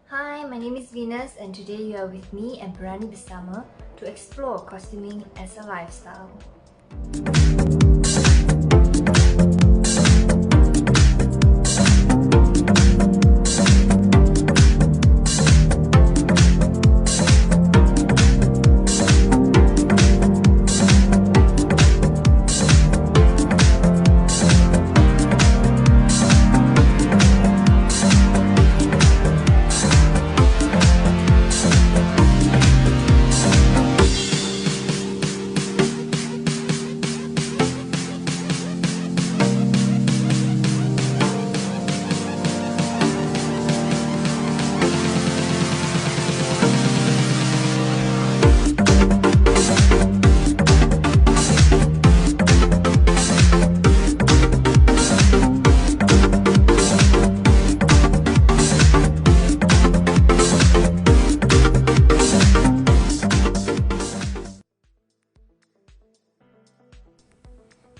Hi, my name is Venus and today you are with me and Berani Bersama to explore costuming as a lifestyle.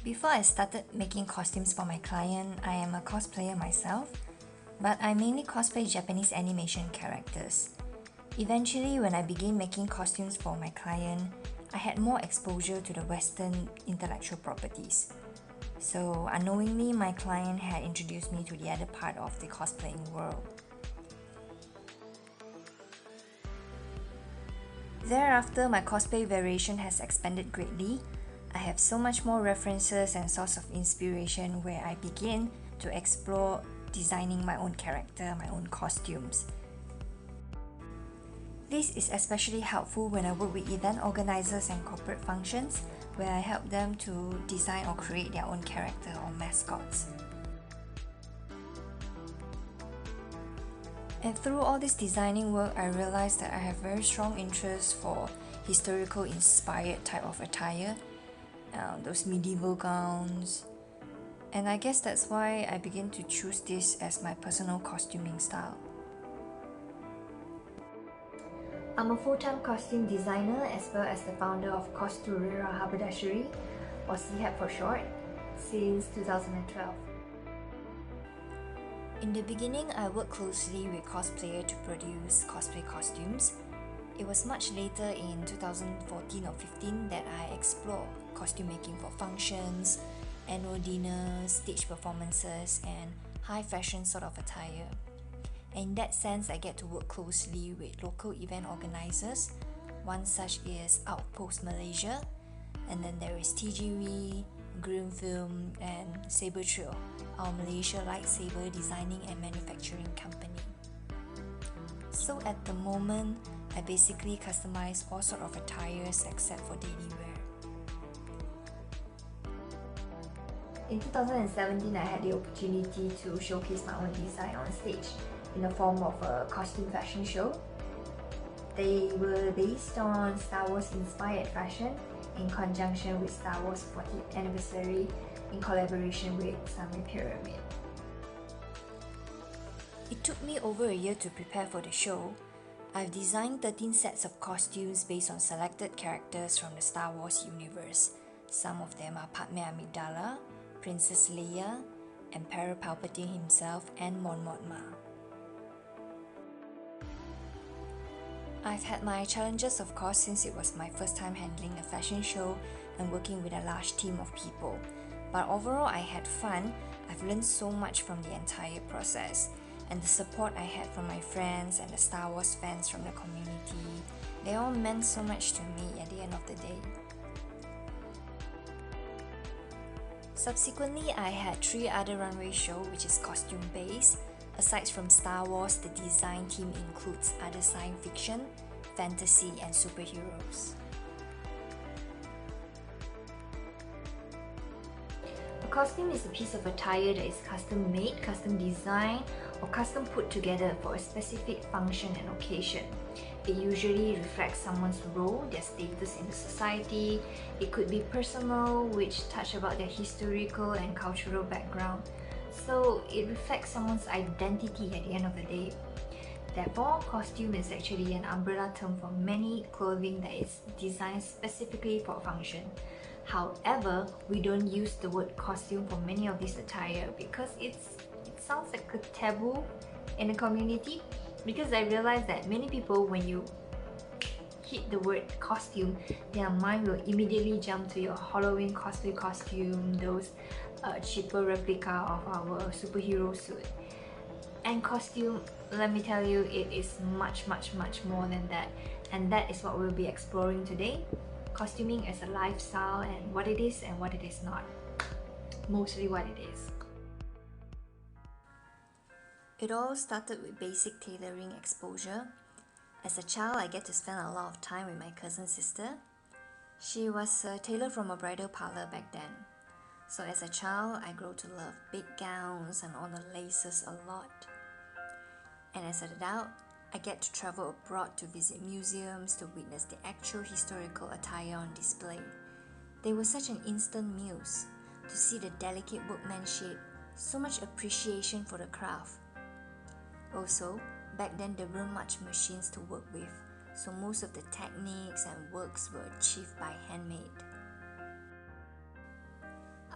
Before I started making costumes for my client, I am a cosplayer myself, but I mainly cosplay Japanese animation characters. Eventually, when I began making costumes for my client, I had more exposure to the Western intellectual properties. So unknowingly, my client had introduced me to the other part of the cosplaying world. Thereafter, my cosplay variation has expanded greatly. I have so much more references and source of inspiration where I begin to explore designing my own character, my own costumes. This is especially helpful when I work with event organizers and corporate functions where I help them to design or create their own character or mascots. And through all this designing work, I realized that I have very strong interest for historical inspired type of attire, those medieval gowns. And I guess that's why I began to choose this as my personal costuming style. I'm a full-time costume designer as well as the founder of Costurera Haberdashery, or CHAB for short, since 2012. In the beginning, I worked closely with cosplayers to produce cosplay costumes. It was much later in 2014 or 15 that I explored costume making for functions, annual dinners, stage performances, and high fashion sort of attire. In that sense, I get to work closely with local event organizers, one such is Outpost Malaysia, and then there is TGV, Green Film, and Saber Trail, our Malaysia lightsaber designing and manufacturing company. So at the moment, I basically customize all sort of attires except for daily wear. In 2017, I had the opportunity to showcase my own design on stage in the form of a costume fashion show. They were based on Star Wars inspired fashion in conjunction with Star Wars 40th anniversary in collaboration with Samurai Pyramid. It took me over a year to prepare for the show. I've designed 13 sets of costumes based on selected characters from the Star Wars universe. Some of them are Padme Amidala, Princess Leia, Emperor Palpatine himself, and Mon Mothma. I've had my challenges, of course, since it was my first time handling a fashion show and working with a large team of people. But overall, I had fun. I've learned so much from the entire process. And the support I had from my friends and the Star Wars fans from the community, they all meant so much to me at the end of the day. Subsequently, I had 3 other runway shows which is costume based. Aside from Star Wars, the design team includes other science fiction, fantasy, and superheroes. A costume is a piece of attire that is custom made, custom designed, or custom put together for a specific function and occasion. It usually reflects someone's role, their status in the society. It could be personal, which touch about their historical and cultural background. So it reflects someone's identity at the end of the day. Therefore, costume is actually an umbrella term for many clothing that is designed specifically for a function. However, we don't use the word costume for many of these attire because it sounds like a taboo in the community. because I realized that many people, when you hit the word costume, their mind will immediately jump to your Halloween cosplay costume, those cheaper replica of our superhero suit. And costume, let me tell you, it is much more than that, and that is what we'll be exploring today. Costuming as a lifestyle, and what it is and what it is not. Mostly what it is. It all started with basic tailoring exposure. As a child, I get to spend a lot of time with my cousin sister. She was a tailor from a bridal parlour back then. So as a child, I grew to love big gowns and all the laces a lot. And as an adult, I get to travel abroad to visit museums to witness the actual historical attire on display. They were such an instant muse, to see the delicate workmanship, so much appreciation for the craft. Also, back then there weren't much machines to work with, so most of the techniques and works were achieved by handmade.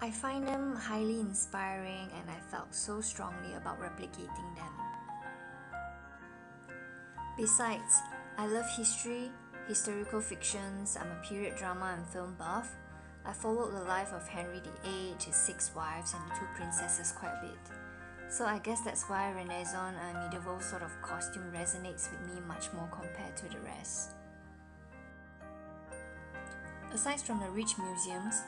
I find them highly inspiring, and I felt so strongly about replicating them. Besides, I love history, historical fictions, I'm a period drama and film buff. I followed the life of Henry VIII, his 6 wives and 2 princesses quite a bit. So I guess that's why Renaissance and medieval sort of costume resonates with me much more compared to the rest. Aside from the rich museums,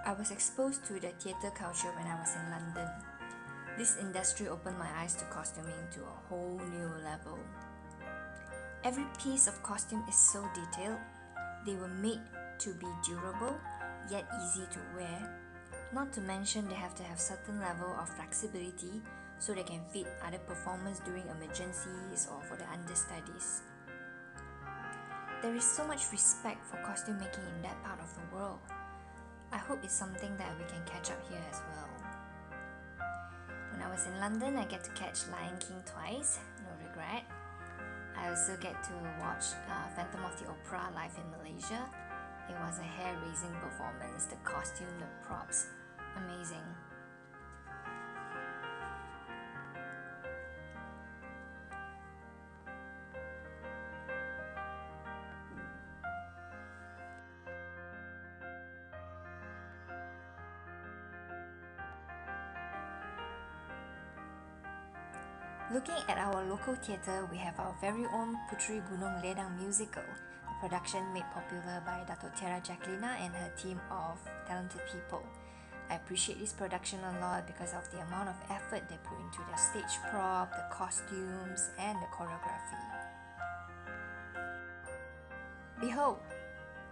I was exposed to the theatre culture when I was in London. This industry opened my eyes to costuming to a whole new level. Every piece of costume is so detailed. They were made to be durable, yet easy to wear. Not to mention they have to have certain level of flexibility so they can fit other performers during emergencies or for the understudies. There is so much respect for costume making in that part of the world. I hope it's something that we can catch up here as well. When I was in London, I get to catch Lion King twice, no regret. I also get to watch Phantom of the Opera live in Malaysia. It was a hair-raising performance, the costume, the props, amazing. Looking at our local theatre, we have our very own Puteri Gunung Ledang musical, a production made popular by Costurera Jacquelina and her team of talented people. I appreciate this production a lot because of the amount of effort they put into their stage prop, the costumes, and the choreography. Behold,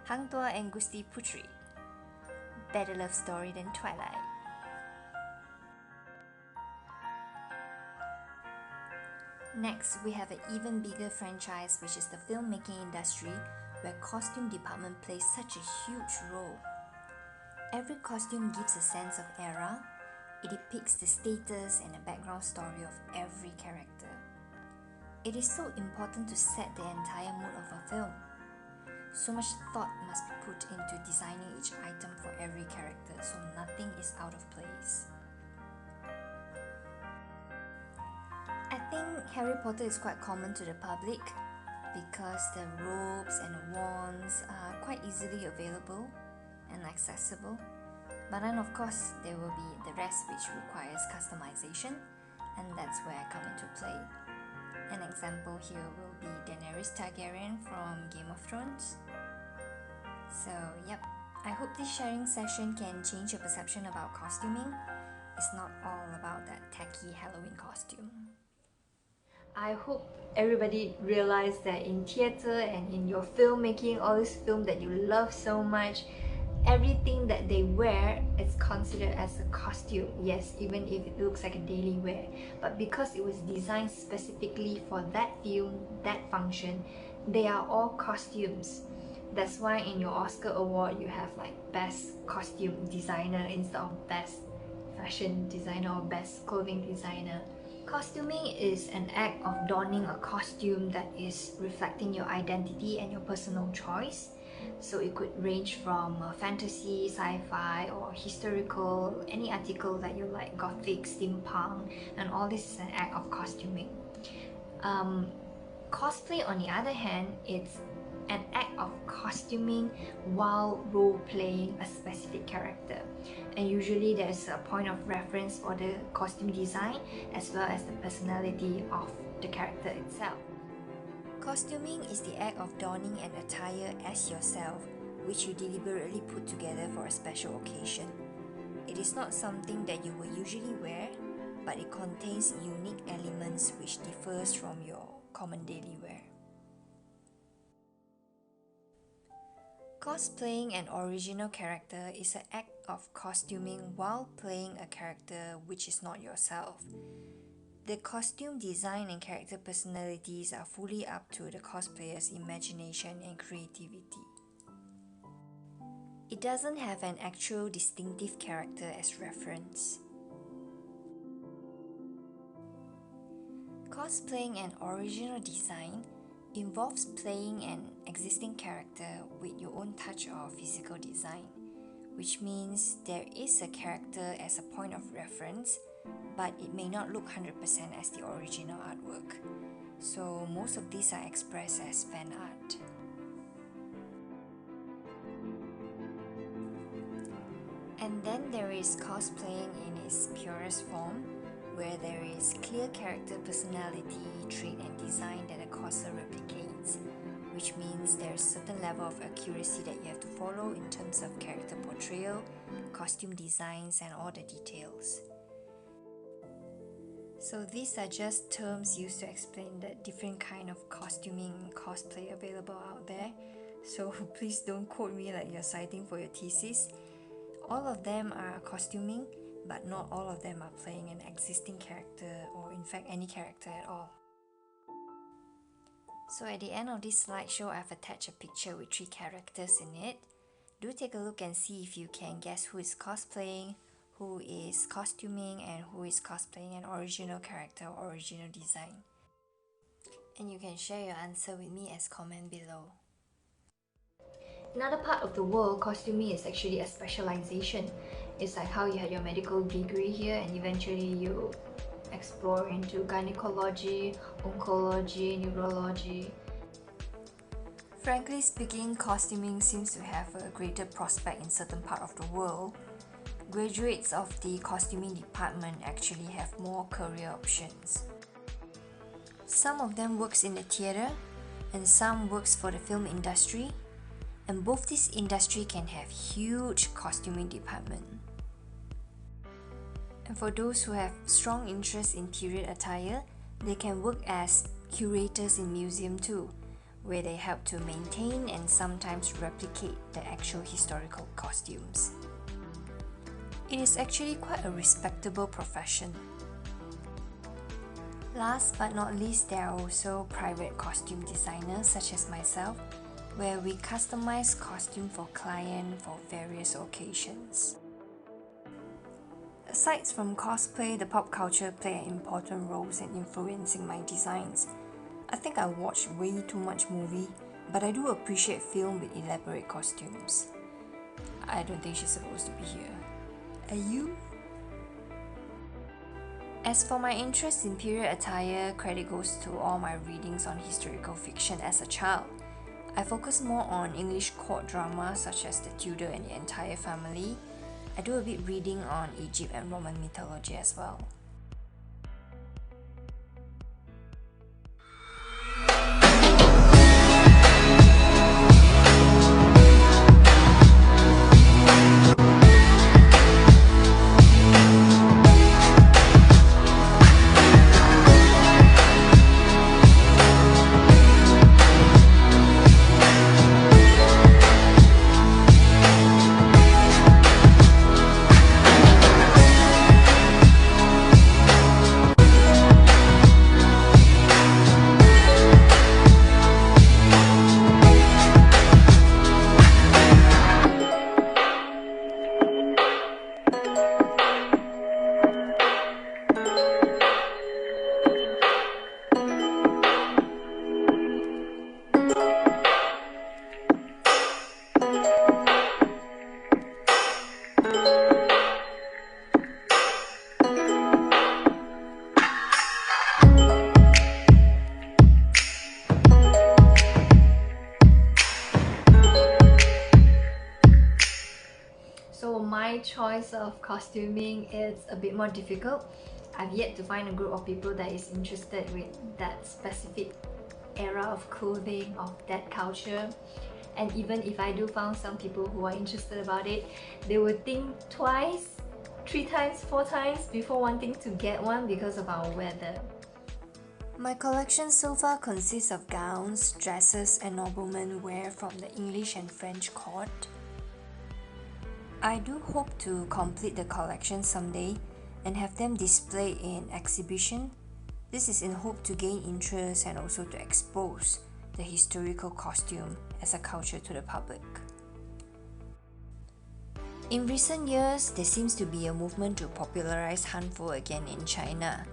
Hang Tuah and Gusti Puteri. Better love story than Twilight. Next, we have an even bigger franchise, which is the filmmaking industry, where costume department plays such a huge role. Every costume gives a sense of era. It depicts the status and the background story of every character. It is so important to set the entire mood of a film. So much thought must be put into designing each item for every character, so nothing is out of place. I think Harry Potter is quite common to the public because the robes and the wands are quite easily available and accessible. But then of course there will be the rest which requires customization, and that's where I come into play. An example here will be Daenerys Targaryen from Game of Thrones. So yep, I hope this sharing session can change your perception about costuming. It's not all about that tacky Halloween costume. I hope everybody realized that in theatre and in your filmmaking, all this film that you love so much, everything that they wear is considered as a costume. Yes, even if it looks like a daily wear, but because it was designed specifically for that film, that function, they are all costumes. That's why in your Oscar award you have like best costume designer instead of best fashion designer or best clothing designer. Costuming is an act of donning a costume that is reflecting your identity and your personal choice. So it could range from fantasy, sci-fi, or historical, any article that you like, gothic, steampunk, and all this is an act of costuming. Cosplay, on the other hand, it's an act of costuming while role-playing a specific character. And usually there's a point of reference for the costume design as well as the personality of the character itself. Costuming is the act of donning an attire as yourself, which you deliberately put together for a special occasion. It is not something that you will usually wear, but it contains unique elements which differs from your common daily wear. Cosplaying an original character is an act of costuming while playing a character which is not yourself. The costume design and character personalities are fully up to the cosplayer's imagination and creativity. It doesn't have an actual distinctive character as reference. Cosplaying an original design involves playing an existing character with your own touch of physical design, which means there is a character as a point of reference, but it may not look 100% as the original artwork. So most of these are expressed as fan art. And then there is cosplaying in its purest form, where there is clear character personality, trait and design that a cosplayer replicates, which means there's a certain level of accuracy that you have to follow in terms of character portrayal, costume designs and all the details. So these are just terms used to explain the different kind of costuming and cosplay available out there, so please don't quote me like you're citing for your thesis. All of them are costuming, but not all of them are playing an existing character or in fact any character at all. So at the end of this slideshow, I've attached a picture with 3 characters in it. Do take a look and see if you can guess who is cosplaying, who is costuming, and who is cosplaying an original character or original design. And you can share your answer with me as comment below. Another part of the world, costuming is actually a specialization. It's like how you had your medical degree here and eventually you explore into gynecology, oncology, neurology. Frankly speaking, costuming seems to have a greater prospect in certain part of the world. Graduates of the costuming department actually have more career options. Some of them works in the theatre and some works for the film industry, and both this industry can have huge costuming department. And for those who have strong interest in period attire, they can work as curators in museum too, where they help to maintain and sometimes replicate the actual historical costumes. It is actually quite a respectable profession. Last but not least, there are also private costume designers such as myself, where we customize costume for client for various occasions. Aside from cosplay, the pop culture play an important role in influencing my designs. I think I watch way too much movie, but I do appreciate film with elaborate costumes. I don't think she's supposed to be here. Are you? As for my interest in period attire, credit goes to all my readings on historical fiction as a child. I focus more on English court drama such as The Tudor and the Entire Family. I do a bit reading on Egypt and Roman mythology as well. choice of costuming is a bit more difficult. I've yet to find a group of people that is interested with that specific era of clothing, of that culture. And even if I do found some people who are interested about it, they would think twice, 3 times, 4 times before wanting to get one because of our weather. My collection so far consists of gowns, dresses and noblemen wear from the English and French court. I do hope to complete the collection someday and have them displayed in exhibition. This is in hope to gain interest and also to expose the historical costume as a culture to the public. In recent years, there seems to be a movement to popularize Hanfu again in China,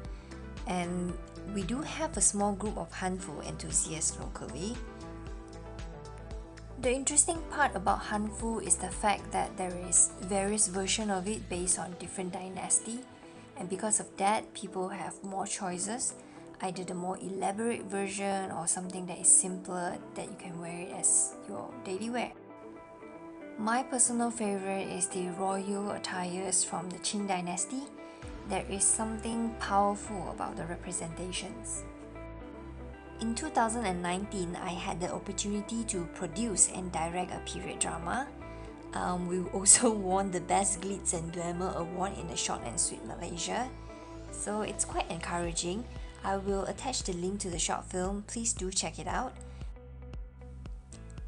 and we do have a small group of Hanfu enthusiasts locally. The interesting part about Hanfu is the fact that there is various versions of it based on different dynasty, and because of that, people have more choices, either the more elaborate version or something that is simpler that you can wear it as your daily wear. My personal favorite is the royal attires from the Qing dynasty. There is something powerful about the representations. In 2019, I had the opportunity to produce and direct a period drama. We also won the Best Glitz and Glamour Award in the Short and Sweet Malaysia. So it's quite encouraging. I will attach the link to the short film, please do check it out.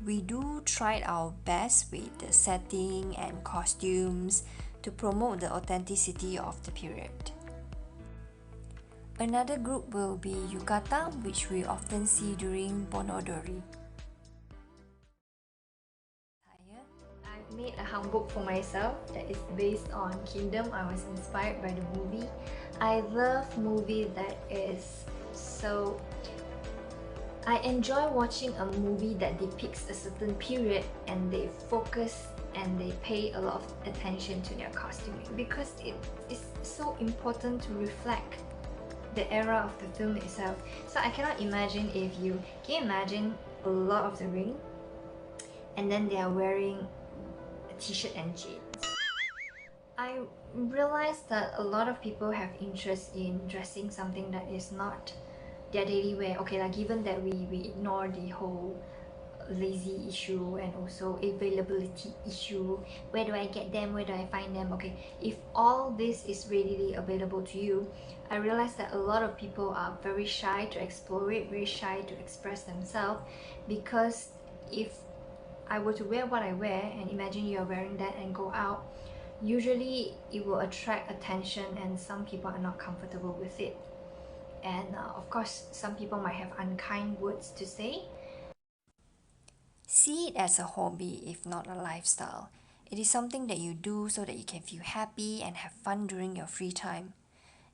We do try our best with the setting and costumes to promote the authenticity of the period. Another group will be Yukata, which we often see during Bonodori. I've made a hanbok for myself that is based on Kingdom. I was inspired by the movie. I love movies that is so... I enjoy watching a movie that depicts a certain period and they focus and they pay a lot of attention to their costuming because it is so important to reflect the era of the film itself. So I cannot imagine if you... Can you imagine a lot of the ring and then they are wearing a t-shirt and jeans? I realized that a lot of people have interest in dressing something that is not their daily wear. Okay, like given that we ignore the whole lazy issue and also availability issue, where do I get them, where do I find them? Okay, if all this is readily available to you, I realized that a lot of people are very shy to explore it, very shy to express themselves, because if I were to wear what I wear and imagine you're wearing that and go out, usually it will attract attention and some people are not comfortable with it. And of course, some people might have unkind words to say. See it as a hobby, if not a lifestyle. It is something that you do so that you can feel happy and have fun during your free time.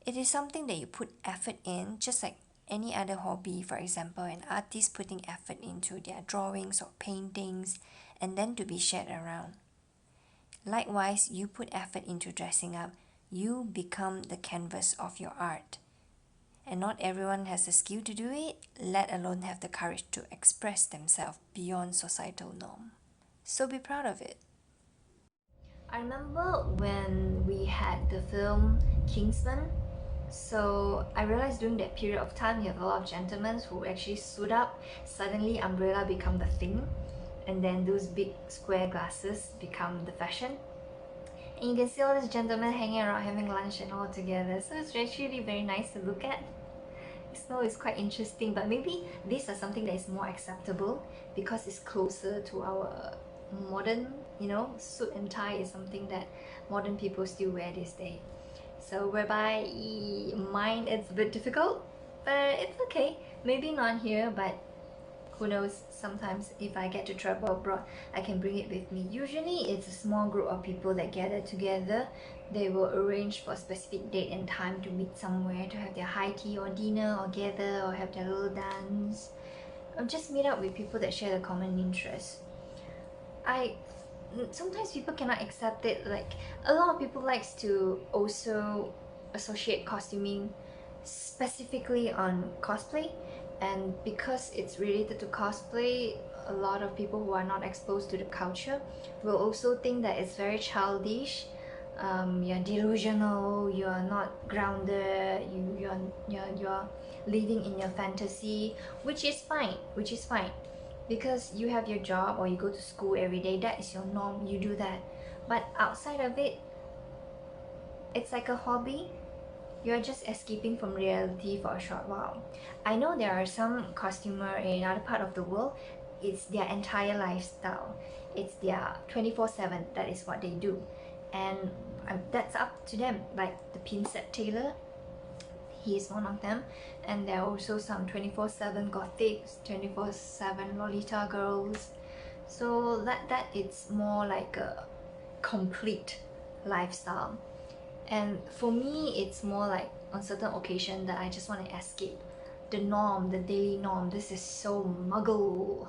It is something that you put effort in, just like any other hobby. For example, an artist putting effort into their drawings or paintings and then to be shared around. Likewise, you put effort into dressing up, you become the canvas of your art. And not everyone has the skill to do it, let alone have the courage to express themselves beyond societal norm. So be proud of it. I remember when we had the film Kingsman. So I realized during that period of time, you have a lot of gentlemen who actually suit up. Suddenly umbrella become the thing, and then those big square glasses become the fashion. And you can see all these gentlemen hanging around having lunch and all together. So it's actually very nice to look at. So it's quite interesting, but maybe these are something that is more acceptable because it's closer to our modern, suit and tie is something that modern people still wear this day. So whereby mine it's a bit difficult, but it's okay. Maybe not here, but who knows, sometimes if I get to travel abroad, I can bring it with me. Usually it's a small group of people that gather together. They will arrange for a specific date and time to meet somewhere, to have their high tea or dinner or gather or have their little dance. Or just meet up with people that share the common interests. Sometimes people cannot accept it. Like a lot of people likes to also associate costuming specifically on cosplay, and because it's related to cosplay, a lot of people who are not exposed to the culture will also think that it's very childish. you're delusional, you're not grounded, you're living in your fantasy, which is fine, because you have your job or you go to school every day, that is your norm, you do that. But outside of it, it's like a hobby. You're just escaping from reality for a short while. I know there are some costumer in another part of the world, it's their entire lifestyle. It's their 24/7, that is what they do. And that's up to them. Like the pin set tailor, he is one of them. And there are also some 24/7 gothics, 24/7 Lolita girls. So that it's more like a complete lifestyle. And for me, it's more like on certain occasion that I just want to escape the norm, the daily norm. This is so muggle.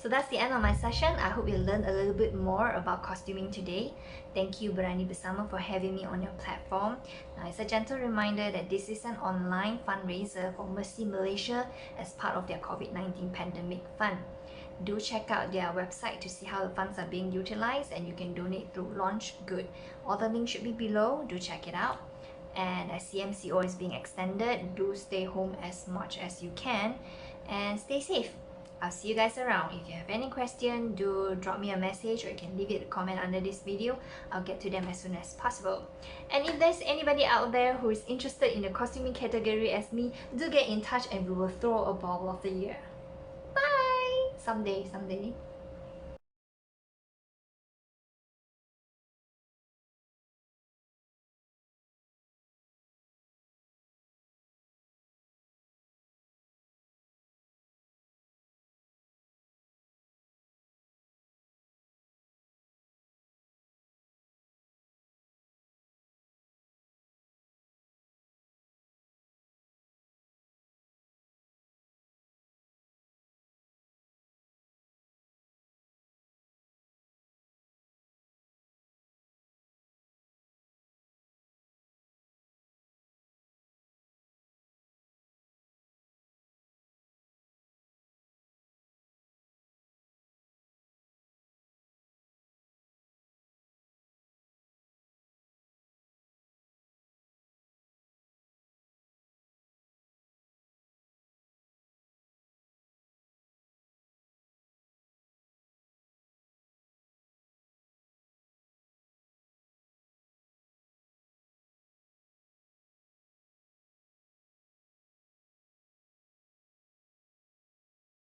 So that's the end of my session. I hope you learned a little bit more about costuming today. Thank you, Berani Bersama, for having me on your platform. Now, it's a gentle reminder that this is an online fundraiser for MERCY Malaysia as part of their COVID-19 pandemic fund. Do check out their website to see how the funds are being utilized, and you can donate through Launch Good. All the links should be below. Do check it out. And as CMCO is being extended, do stay home as much as you can and stay safe. I'll see you guys around. If you have any question, do drop me a message, or you can leave it a comment under this video. I'll get to them as soon as possible. And if there's anybody out there who is interested in the costuming category as me, do get in touch and we will throw a ball of the year. Bye! Someday.